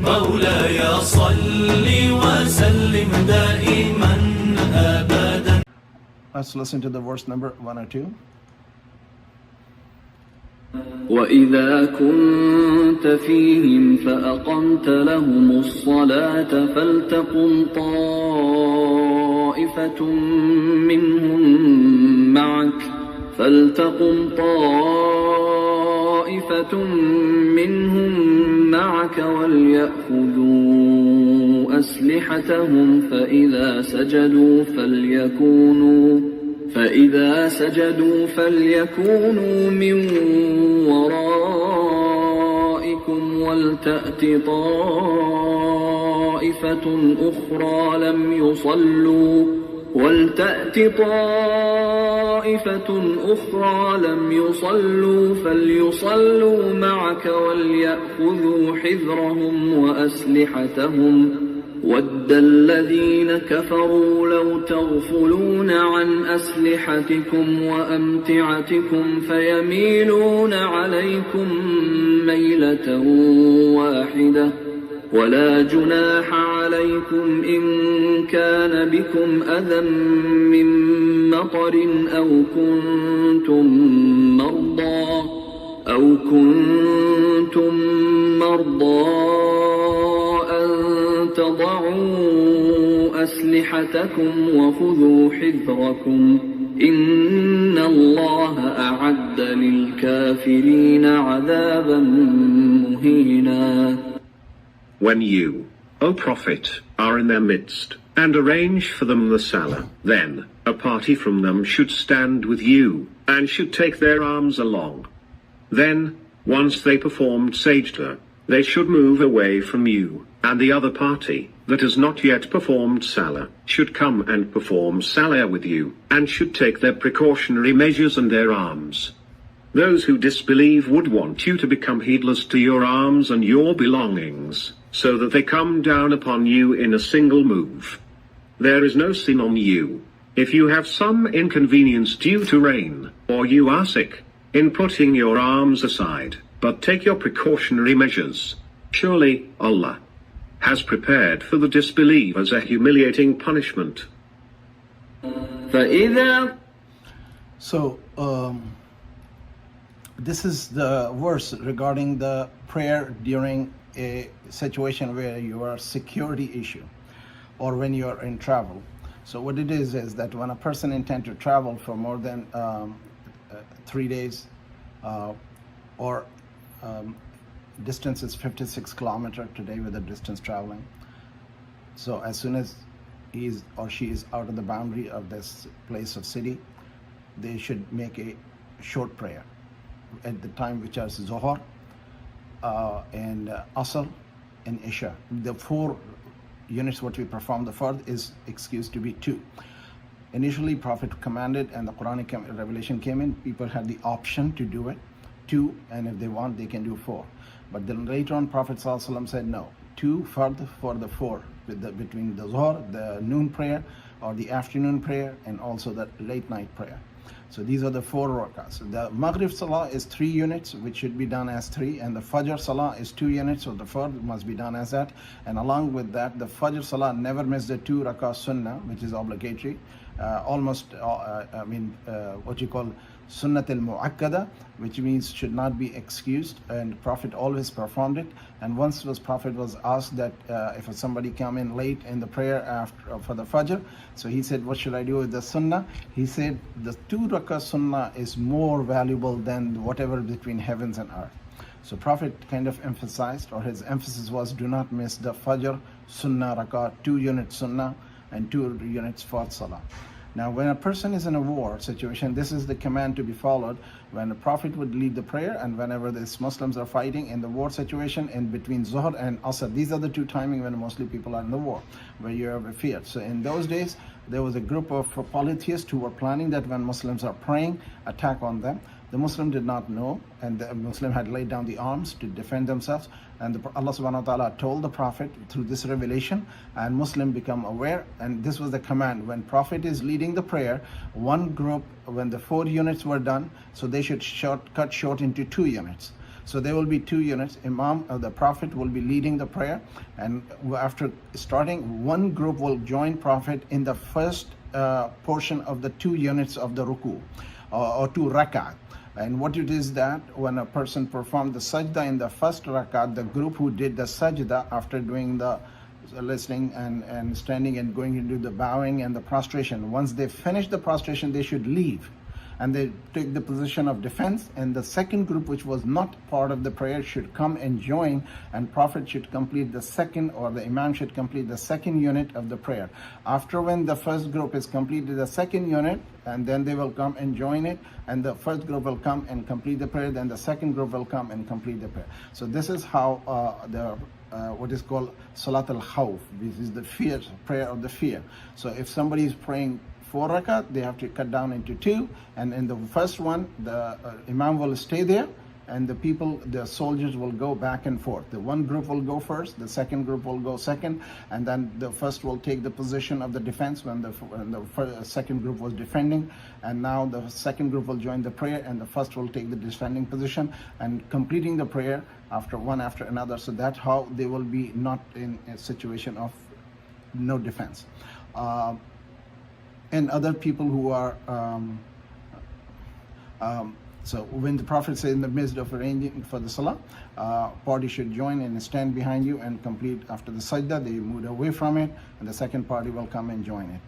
مولاي صل وسلم دائما أبدا. Let's listen to the verse number 1 or 2. وإذا كنت فيهم فأقمت لهم الصلاة فلتقم طائفة منهم معك وليأخذوا أسلحتهم فإذا سجدوا فليكونوا من ورائكم ولتأت طائفة أخرى لم يصلوا فليصلوا معك وليأخذوا حذرهم وأسلحتهم وَدَّ الَّذِينَ كَفَرُوا لَوْ تَغْفُلُونَ عَنْ أَسْلِحَتِكُمْ وَأَمْتِعَتِكُمْ فَيَمِيلُونَ عَلَيْكُمْ مَيْلَةً وَاحِدَةً وَلَا جُنَاحَ عَلَيْكُمْ إِن كَانَ بِكُمْ أَذًى مِّن مَّطَرٍ أَوْ كُنتُم مَّرْضَىٰ تضعوا أسلحتكم وخذوا حذركم إن الله أعد للكافرين عذابا مهينا. When you, O Prophet, are in their midst, and arrange for them the salah, then a party from them should stand with you, and should take their arms along. Then, once they performed sajda, they should move away from you, and the other party, that has not yet performed salah, should come and perform salah with you, and should take their precautionary measures and their arms. Those who disbelieve would want you to become heedless to your arms and your belongings, so that they come down upon you in a single move. There is no sin on you, if you have some inconvenience due to rain, or you are sick, in putting your arms aside, but take your precautionary measures. Surely, Allah has prepared for the disbelievers a humiliating punishment. So, this is the verse regarding the prayer during a situation where you are security issue or when you are in travel. So what it is that when a person intends to travel for more than 3 days or distance is 56 kilometers today with the distance traveling. So as soon as he is or she is out of the boundary of this place of city, they should make a short prayer at the time, which is Zohar and Asr and Isha. The 4 units what we perform, the fard is excused to be 2. Initially Prophet commanded and the Quranic revelation came in, people had the option to do it 2, and if they want they can do 4. But then later on Prophet ﷺ said no, 2 fard for the 4 between the Zohar, the noon prayer or the afternoon prayer, and also the late night prayer. So these are the 4 rakahs. The Maghrib Salah is 3 units, which should be done as 3, and the Fajr Salah is 2 units, so the fard must be done as that. And along with that, the Fajr Salah never miss the 2 rakah sunnah, which is obligatory. What you call Sunnat al-Mu'akkada, which means should not be excused, and Prophet always performed it. And once Prophet was asked that if somebody come in late in the prayer for the Fajr, so he said, what should I do with the Sunnah? He said the 2 rakah Sunnah is more valuable than whatever between heavens and earth. So Prophet kind of emphasized, or his emphasis was, do not miss the Fajr Sunnah rakah, 2 units Sunnah and 2 units for Salah. Now, when a person is in a war situation, this is the command to be followed. When the Prophet would lead the prayer, and whenever these Muslims are fighting in the war situation, in between Zuhr and Asr, these are the 2 timing when mostly people are in the war, where you have a fear. So in those days, there was a group of polytheists who were planning that when Muslims are praying, attack on them. The Muslim did not know, and the Muslim had laid down the arms to defend themselves. And Allah subhanahu wa ta'ala told the Prophet through this revelation, and Muslim become aware. And this was the command. When Prophet is leading the prayer, one group, when the 4 units were done, so they should cut short into 2 units. So there will be 2 units. Imam, the Prophet, will be leading the prayer, and after starting, one group will join Prophet in the first portion of the 2 units of the ruku, or 2 rakat. And what it is that when a person performed the sajda in the first rakat, the group who did the sajda after doing the listening and standing and going into the bowing and the prostration, once they finish the prostration, they should leave and they take the position of defense, and the second group, which was not part of the prayer, should come and join, and Prophet should complete the second, or the Imam should complete the second unit of the prayer. After when the first group is completed the second unit, and then they will come and join it, and the first group will come and complete the prayer, then the second group will come and complete the prayer. So this is how what is called Salat al-Khawf. This is the fear, prayer of the fear. So if somebody is praying 4 rakat, they have to cut down into 2, and in the first one, the Imam will stay there, and the soldiers will go back and forth. The one group will go first, the second group will go second, and then the first will take the position of the defense when the second group was defending, and now the second group will join the prayer, and the first will take the defending position, and completing the prayer one after another. So that's how they will be not in a situation of no defense. And other people who are so when the Prophet says in the midst of arranging for the salah, party should join and stand behind you and complete after the sajda. They move away from it, and the second party will come and join it.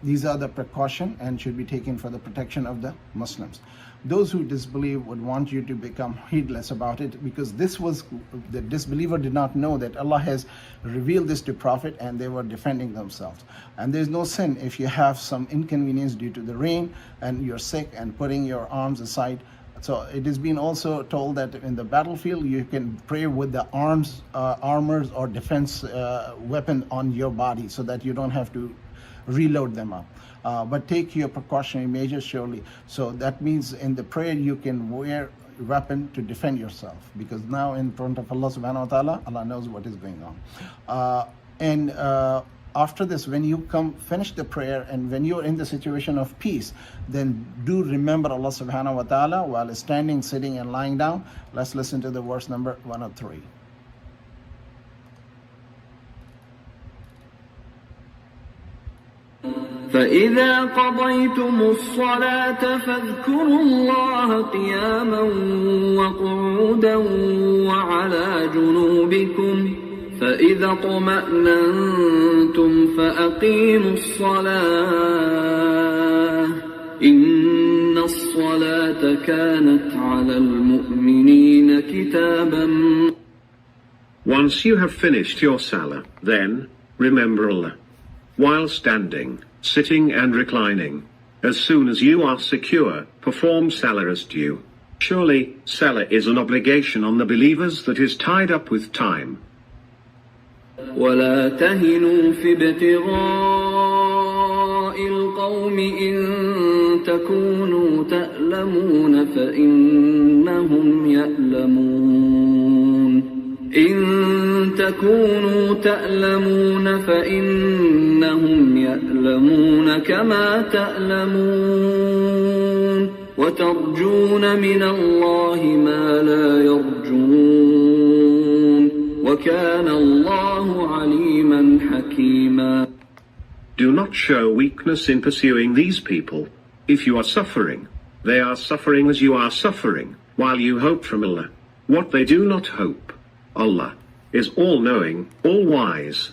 These are the precaution and should be taken for the protection of the Muslims. Those who disbelieve would want you to become heedless about it, because the disbeliever did not know that Allah has revealed this to Prophet, and they were defending themselves. And there's no sin if you have some inconvenience due to the rain and you're sick and putting your arms aside. So it has been also told that in the battlefield you can pray with the armors or defense weapon on your body, so that you don't have to reload them up. But take your precautionary measures surely. So that means in the prayer you can wear a weapon to defend yourself, because now in front of Allah subhanahu wa ta'ala, Allah knows what is going on. After this, when you finish the prayer, and when you're in the situation of peace, then do remember Allah subhanahu wa ta'ala while standing, sitting, and lying down. Let's listen to the verse number 103. فإذا قضيتم الصلاة فاذكروا الله قياما وقعودا وعلى جنوبكم فإذا اطمأننتم فأقيموا الصلاة إن الصلاة كانت على المؤمنين كتابا. Once you have finished your salah, then remember Allah while standing, sitting and reclining. As soon as you are secure, perform salah as due. Surely, salah is an obligation on the believers that is tied up with time. ولا تهنوا في ابتغاء القوم إن تكونوا تألمون فإنهم يألمون إن تكونوا تألمون فإنهم يألمون كما تألمون وترجون من الله ما لا يرجون وكان الله عليما حكيما. Do not show weakness in pursuing these people. If you are suffering, they are suffering as you are suffering, while you hope from Allah what they do not hope. Allah is all-knowing, all-wise.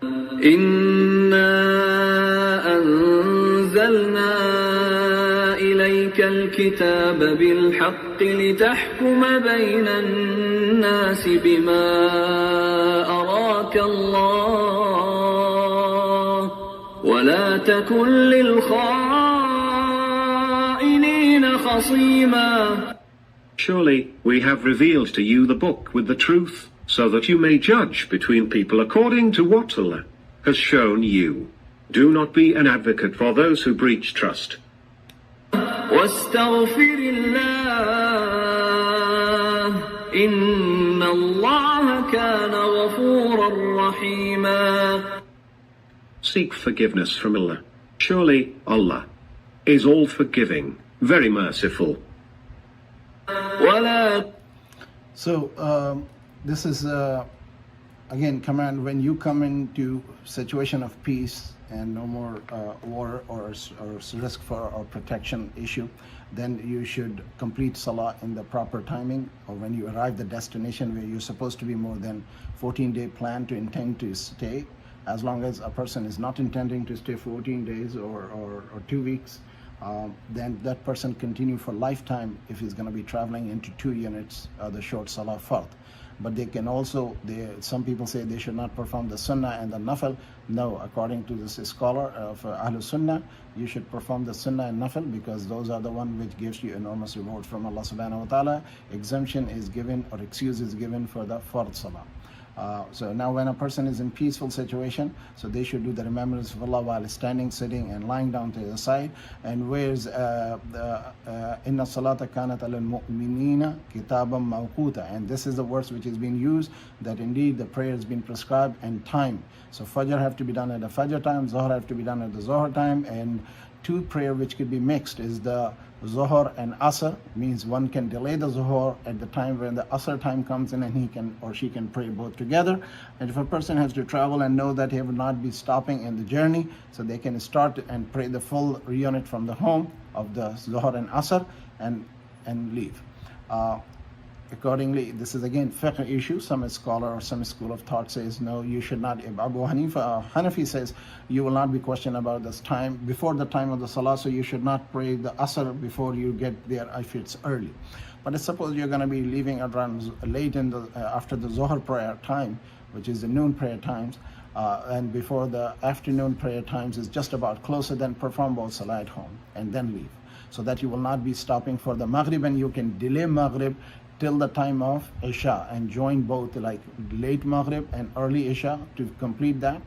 إِنَّا أَنزَلْنَا إِلَيْكَ الْكِتَابَ بِالْحَقِّ لِتَحْكُمَ بَيْنَ النَّاسِ بِمَا أَرَاكَ اللَّهُ وَلَا تَكُنْ لِلْخَائِنِينَ خَصِيمًا. Surely we have revealed to you the book with the truth, so that you may judge between people according to what Allah has shown you. Do not be an advocate for those who breach trust. وَاسْتَغْفِرِ اللَّهَ إِنَّ اللَّهَ كَانَ غَفُورًا رَحِيمًا. Seek forgiveness from Allah. Surely Allah is all forgiving, very merciful. ولا So this is again command when you come into situation of peace and no more war or risk for or protection issue, then you should complete salah in the proper timing, or when you arrive the destination where you're supposed to be more than 14-day plan to intend to stay. As long as a person is not intending to stay 14 days or 2 weeks, then that person continue for lifetime if he's going to be traveling into 2 units, the short salah fard. But they can also, some people say they should not perform the sunnah and the nafil. No, according to this scholar of Ahlul Sunnah, you should perform the sunnah and nafil, because those are the one which gives you enormous reward from Allah subhanahu wa ta'ala. Exemption is given or excuse is given for the fard salah. So now when a person is in peaceful situation, so they should do the remembrance of Allah while standing, sitting and lying down to the side. And where's inna salata kanat al mu'minina kitaban mawquta, and this is the verse which is being used, that indeed the prayer has been prescribed and time. So Fajr have to be done at the Fajr time, Zohar have to be done at the Zohar time, and two prayer which could be mixed is the Zohar and Asr, means one can delay the Zohar at the time when the Asr time comes in, and he can or she can pray both together. And if a person has to travel and know that he will not be stopping in the journey, so they can start and pray the full unit from the home of the Zohar and Asr and leave. Accordingly, this is again fiqh issue. Some scholar or some school of thought says no, you should not. Abu Hanafi says you will not be questioned about this time before the time of the salah, so you should not pray the asr before you get there if it's early. But suppose you're going to be leaving around late in the after the Zohar prayer time, which is the noon prayer times, and before the afternoon prayer times is just about closer, then perform both salah at home and then leave, so that you will not be stopping for the Maghrib, and you can delay Maghrib till the time of Isha and join both, like late Maghrib and early Isha, to complete that.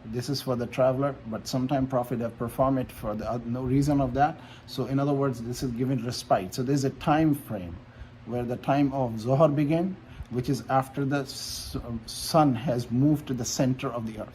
This is for the traveler, but sometime Prophet have performed it for the no reason of that. So in other words, this is given respite. So there's a time frame where the time of Zohar begin, which is after the sun has moved to the center of the earth.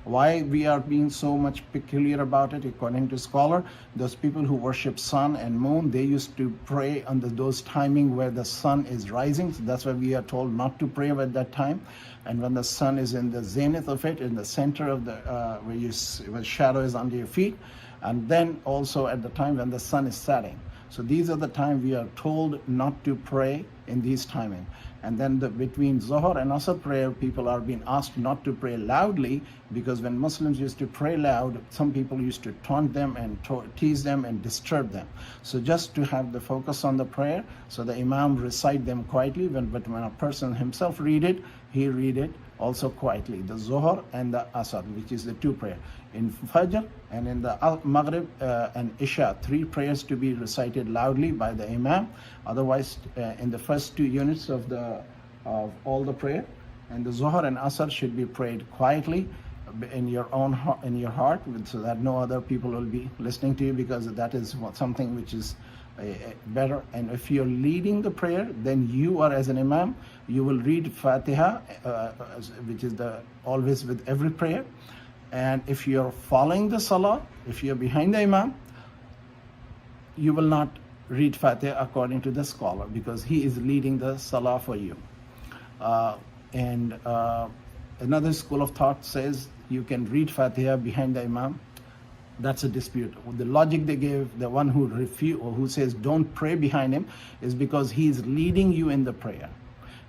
Why we are being so much peculiar about it, according to scholar, those people who worship sun and moon, they used to pray under those timing where the sun is rising. So that's why we are told not to pray at that time. And when the sun is in the zenith of it, in the center of the where shadow is under your feet, and then also at the time when the sun is setting. So these are the time we are told not to pray in these timing. And then between Zohar and Asr prayer, people are being asked not to pray loudly, because when Muslims used to pray loud, some people used to taunt them and tease them and disturb them. So just to have the focus on the prayer, so the Imam recite them quietly, but when a person himself read it, he read it also quietly, the Zohar and the Asr, which is the two prayer. In Fajr and in the Maghrib and Isha, 3 prayers to be recited loudly by the Imam. Otherwise, in the first 2 units of all the prayer, and the Zohar and Asr should be prayed quietly in your own heart, so that no other people will be listening to you, because that is something which is better. And if you're leading the prayer, then you are as an Imam, you will read Fatiha, which is always with every prayer. And if you're following the Salah, if you're behind the Imam, you will not read Fatiha according to the scholar, because he is leading the Salah for you. Another school of thought says you can read Fatiha behind the Imam. That's a dispute. The logic they gave, the one who who says don't pray behind him, is because he is leading you in the prayer.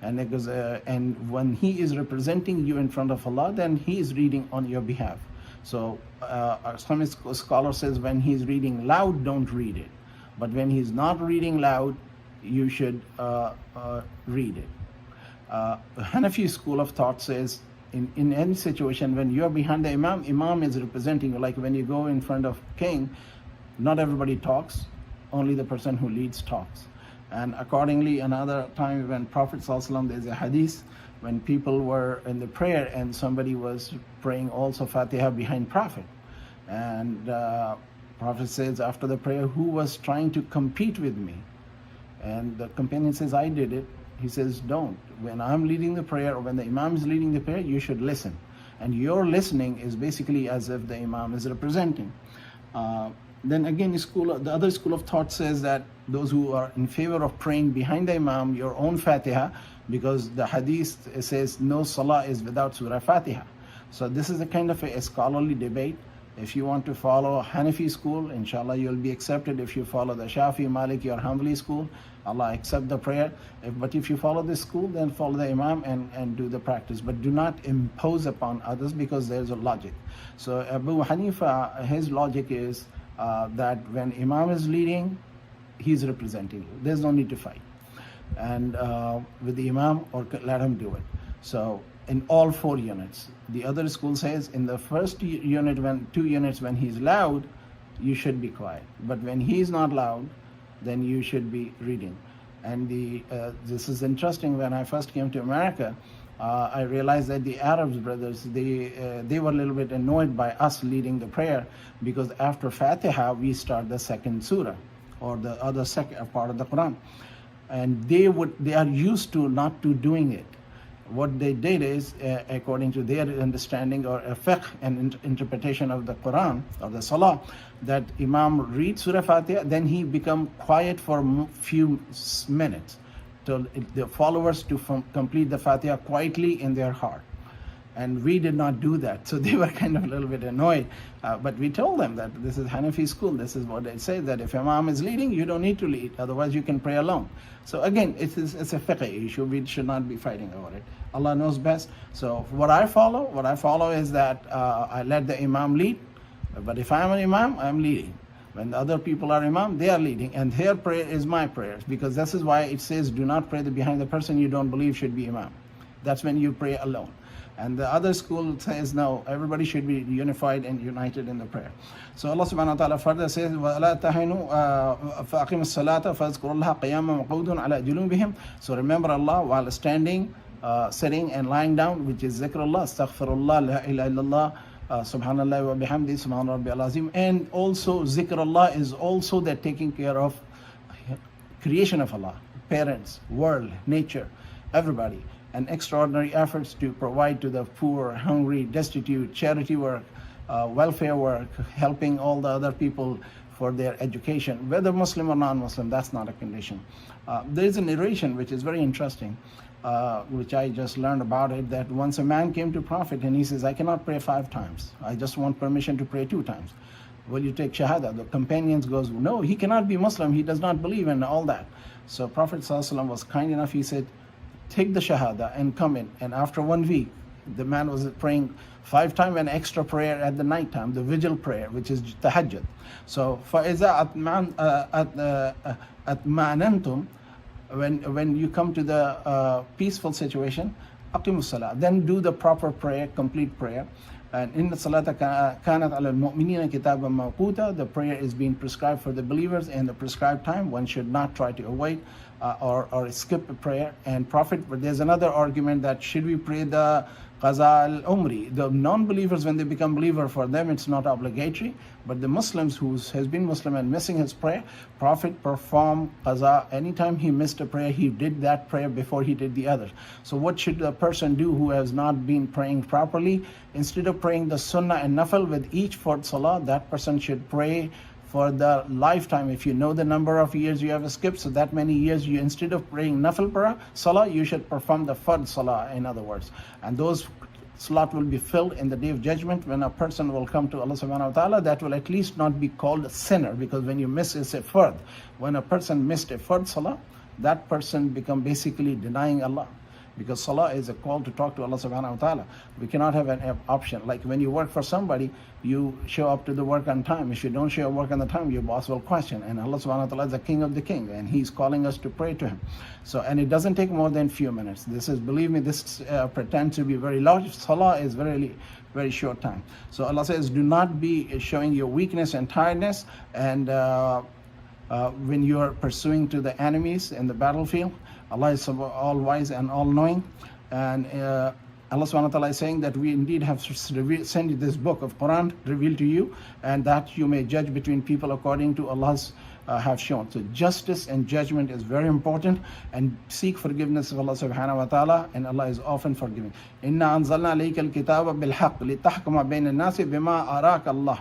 And when he is representing you in front of Allah, then he is reading on your behalf. So some scholar says when he is reading loud, don't read it. But when he is not reading loud, you should read it. Hanafi school of thought says in any situation when you are behind the Imam is representing you. Like when you go in front of king, not everybody talks, only the person who leads talks. And accordingly, another time when Prophet ﷺ, there's a hadith when people were in the prayer and somebody was praying also Fatiha behind Prophet. And Prophet says after the prayer, who was trying to compete with me? And the companion says, I did it. He says, don't. When I'm leading the prayer, or when the Imam is leading the prayer, you should listen. And your listening is basically as if the Imam is representing. Then again, the other school of thought says that those who are in favor of praying behind the Imam, your own Fatiha, because the hadith says no salah is without Surah Fatiha. So this is a kind of a scholarly debate. If you want to follow Hanafi school, inshallah you'll be accepted. If you follow the Shafi, Maliki or Hanbali school, Allah accept the prayer. But if you follow this school, then follow the Imam and do the practice. But do not impose upon others, because there's a logic. So Abu Hanifa, his logic is that when Imam is leading, he's representing you. There's no need to fight. And with the Imam, or let him do it. So in all 4 units. The other school says in the first unit, 2 units, when he's loud, you should be quiet. But when he's not loud, then you should be reading. And this is interesting. When I first came to America, I realized that the Arabs brothers, they were a little bit annoyed by us leading the prayer, because after Fatiha we start the second surah, or the other second part of the Quran, and they are used to not to doing it. What they did is, according to their understanding or a fiqh and interpretation of the Quran or the Salah, that Imam reads Surah Fatiha, then he become quiet for a few minutes, till the followers to complete the Fatiha quietly in their heart. And we did not do that, so they were kind of a little bit annoyed. But we told them that this is Hanafi school. This is what they say, that if Imam is leading, you don't need to lead. Otherwise, you can pray alone. So again, it's a fiqh issue. We should not be fighting over it. Allah knows best. So what I follow is that I let the Imam lead. But if I'm an Imam, I'm leading. When the other people are Imam, they are leading. And their prayer is my prayer. Because this is why it says, do not pray behind the person you don't believe should be Imam. That's when you pray alone. And the other school says, no, everybody should be unified and united in the prayer. So Allah subhanahu wa ta'ala further says, وَلَا تَهِنُوا فَأَقِمُوا الصَّلَاةَ فَاذْكُرُوا اللَّهَ قِيَامًا وَقُعُودًا عَلَى جُنُوبِهِمْ. So remember Allah while standing, sitting and lying down, which is zikrullah, astaghfirullah, la ilaha illallah, subhanallah wa bihamdi, subhana rabbi al-azim. And also zikrullah is also that taking care of creation of Allah, parents, world, nature, everybody. And extraordinary efforts to provide to the poor, hungry, destitute, charity work, welfare work, helping all the other people for their education, whether Muslim or non-Muslim, that's not a condition. There is a narration which is very interesting, which I just learned about it, that once a man came to Prophet and he says, I cannot pray 5 times. I just want permission to pray 2 times. Will you take Shahada? The companions goes, no, he cannot be Muslim. He does not believe in all that. So Prophet ﷺ was kind enough. He said, take the Shahada and come in. And after 1 week, the man was praying 5 times an extra prayer at the night time, the vigil prayer, which is tahajjud. So فَإِذَا أَتْمَأْنَنْتُمْ, when you come to the peaceful situation, أَقِمُوا الصَّلَاةَ, then do the proper prayer, complete prayer. And in the salata kanat ala al-mu'minina kitaban mawquta, the prayer is being prescribed for the believers in the prescribed time. One should not try to avoid or skip a prayer. And Prophet, but there's another argument that should we pray the qaza al-umri? The non-believers, when they become believer, for them it's not obligatory. But the Muslims who has been Muslim and missing his prayer, Prophet performed qaza. Anytime he missed a prayer, he did that prayer before he did the other. So what should a person do who has not been praying properly? Instead of praying the sunnah and nafil with each fard salah, that person should pray for the lifetime. If you know the number of years you have skipped, so that many years, you instead of praying nafil salah, you should perform the fard salah, in other words. And those slot will be filled in the day of judgment when a person will come to Allah subhanahu wa ta'ala. That will at least not be called a sinner, because when you miss a fard, when a person missed a fard salah, that person become basically denying Allah. Because salah is a call to talk to Allah subhanahu wa ta'ala. We cannot have an option. Like when you work for somebody, you show up to the work on time. If you don't show up work on the time, your boss will question. And Allah subhanahu wa ta'ala is the king of the king, and he's calling us to pray to him. So, and it doesn't take more than few minutes. This is, believe me, this pretends to be very large. Salah is very, very short time. So Allah says, do not be showing your weakness and tiredness, and when you are pursuing to the enemies in the battlefield. Allah is all wise and all knowing, and Allah subhanahu wa ta'ala is saying that we indeed have sent you this book of Quran revealed to you, and that you may judge between people according to Allah's have shown. So justice and judgment is very important, and seek forgiveness of Allah subhanahu wa ta'ala, and Allah is often forgiving. Inna anzalna alayka al-kitaba bil-haqq litahkuma bayna an-nasi bima araka Allah.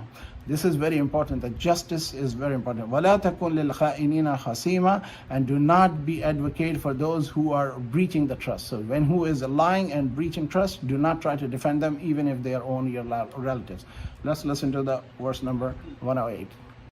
This is very important. The justice is very important. وَلَا تَكُنْ لِلْخَائِنِينَ خَصِيمًا, and do not be advocate for those who are breaching the trust. So when who is lying and breaching trust, do not try to defend them even if they are only your relatives. Let's listen to the verse number 108.